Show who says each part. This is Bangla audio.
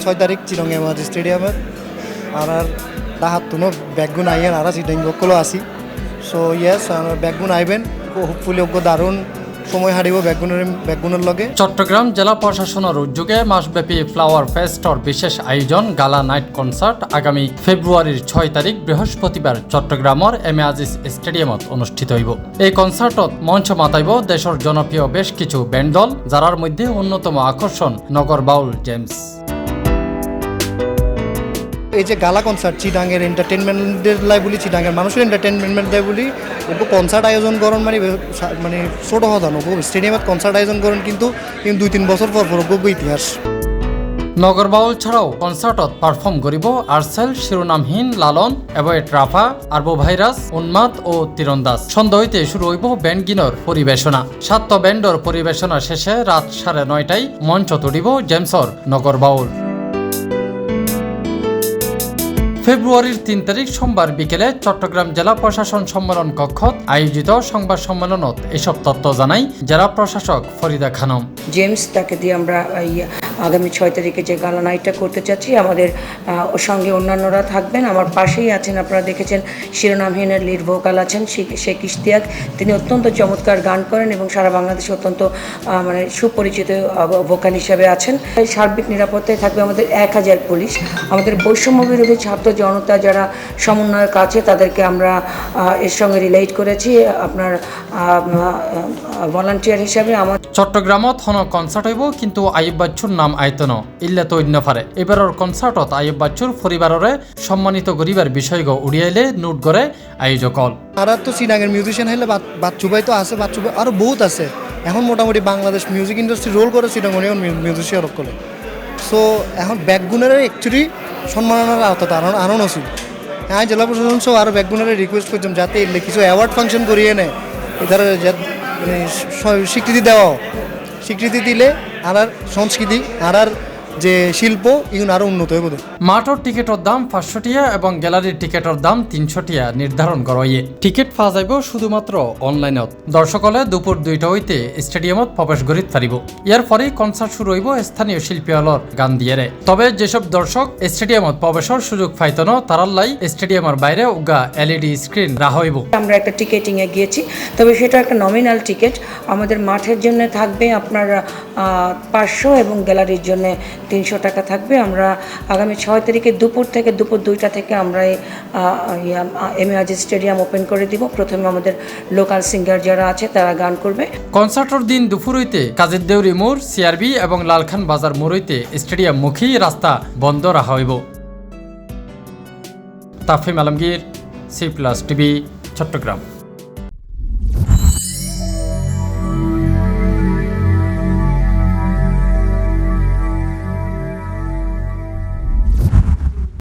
Speaker 1: 6 তারিখ চিরং এমআজি স্টেডিয়ামে আর তাহাতুনো ব্যাগুন আইয়েন আর চিটাং বকলো আসি সো ইয়েস ব্যাগুন আইবেন হোপফুলি অজ্ঞ দারুণ সময় হারিব ব্যাগুনের লগে।
Speaker 2: চট্টগ্রাম জেলা প্রশাসনের উদ্যোগে মাসব্যাপী ফ্লাওয়ার ফেস্টর বিশেষ আয়োজন গালা নাইট কনসার্ট আগামী ফেব্রুয়ারির 6 তারিখ বৃহস্পতিবার চট্টগ্রামের এমএআজিস স্টেডিয়ামত অনুষ্ঠিত হইব। এই কনসার্টত মঞ্চ মাতাইব দেশের জনপ্রিয় বেশ কিছু ব্যান্ড দল, যারার মধ্যে অন্যতম আকর্ষণ নগর বাউল জেমস।
Speaker 1: এই যে গালা কনসার্ট চিটাঙের এন্টারটেনমেন্টের লাই বলি, চিটাঙের মানুষের এন্টারটেনমেন্ট দেয় বলি ওকে কনসার্ট আয়োজন করেন মানে ছোট হতান ওকে স্টেডিয়ামত কনসার্ট আয়োজন করেন কিন্তু 2-3 বছর পর ওকে ইতিহাস।
Speaker 2: নগর বাউল ছাড়াও কনসার্টত পারফর্ম করিব আর্সেল, শিরোনামহীন, লালন, অ্যাভয়েড রাফা, আরবো ভাইরাস, উন্মাদ ও তীরন্দাজ। সন্ধ্যা হইতে শুরু হইব ব্যান্ডগিনর পরিবেশনা। 7 ব্যান্ডর পরিবেশনা শেষে রাত 9:30টায় মঞ্চ তুলিব জেমসর নগর বাউল। ফেব্রুয়ারির 3 তারিখ সোমবার বিকেলে চট্টগ্রাম জেলা প্রশাসন সম্মেলন কক্ষত আয়োজিত সংবাদ সম্মেলনত এসব তথ্য জানাই জেলা প্রশাসক ফরিদা খানম।
Speaker 3: জেমস তাকে দিয়ে আমরা আগামী 6 তারিখে যে গালা নাইটটা করতে চাচ্ছি, আমাদের সঙ্গে অন্যান্যরা থাকবেন। আমার পাশেই আছেন, আপনারা দেখেছেন শিরোনামহীনের লিড ভোকাল আছেন শেখ ইশতিয়াক। তিনি অত্যন্ত চমৎকার গান করেন এবং সারা বাংলাদেশে অত্যন্ত মানে সুপরিচিত ভোকাল হিসাবে আছেন। সার্বিক নিরাপত্তায় থাকবে আমাদের 1000 পুলিশ। আমাদের বৈষম্য বিরোধী ছাত্র জনতা যারা সমন্বয়ক আছে তাদেরকে আমরা এর সঙ্গে রিলেট করেছি আপনার ভলান্টিয়ার হিসাবে। আমার
Speaker 2: চট্টগ্রামত হন কনসার্ট হইব কিন্তু আইয়ুব বাচ্চুর নাম আইতন ইল্লে তো অন্য পারে। এবারের কনসার্টত আইয়ুব বাচ্চুর পরিবারের সম্মানিত গরিবের বিষয়গ উড়িয়াইলে নোট করে আয়োজক।
Speaker 1: আর তো চিটাঙের মিউজিশিয়ান হলে বাচ্চু ভাই তো আছে, বাচ্চু ভাই আরও বহুত আছে। এখন মোটামুটি বাংলাদেশ মিউজিক ইন্ডাস্ট্রি রোল করে চিটাঙের মিউজিশিয়ান করে। সো এখন ব্যাকগুনের অ্যাকচুয়ালি সম্মাননার আওতাতে আরও নছিল। হ্যাঁ, জেলা প্রশাসন সহ আরও ব্যাকগুনের রিকোয়েস্ট করছিলাম যাতে এলে কিছু অ্যাওয়ার্ড ফাংশন করিয়ে নেয়, এদের মানে স্বীকৃতি দেওয়া, স্বীকৃতি দিলে আর সংস্কৃতি আর যে শিল্প এগুলো আরও উন্নত হয়ে বোধ।
Speaker 2: মাঠর টিকেটের দাম 500 টিয়া এবং গ্যালারির টিকেটের দাম 300 টিয়া নির্ধারণ করা হয়ে। টিকেট পাওয়া যাইব শুধুমাত্র অনলাইনত। দর্শক হলে দুপুর 2টা হইতে স্টেডিয়ামত প্রবেশ করিতে পারিব। ইয়ার পরেই কনসার্ট শুরু হইব স্থানীয় শিল্পী হলর গান দিয়ে। তবে যেসব দর্শক স্টেডিয়ামত প্রবেশের সুযোগ পাইতন তারাল্লাই স্টেডিয়ামের বাইরে উগা এলইডি স্ক্রিন রাখা হইব।
Speaker 3: আমরা একটা টিকেটিং এ গিয়েছি, তবে সেটা একটা নমিনাল টিকেট। আমাদের মাঠের জন্য থাকবে আপনার 500 এবং গ্যালারির জন্য 300 টাকা থাকবে। আমরা আগামী 6 তারিখে দুপুর 2টা থেকে আমরা এমএআজি স্টেডিয়াম ওপেন করে দিব। প্রথমে আমাদের লোকাল সিঙ্গার যারা আছে তারা গান করবে।
Speaker 2: কনসার্টের দিন দুপুর হইতে কাজের দেউরি মোড়, সিআরবি এবং লালখান বাজার মোড় হইতে স্টেডিয়াম মুখী রাস্তা বন্ধ রাখা হইব। Tafim Alamgir, C+ TV, Chittagong.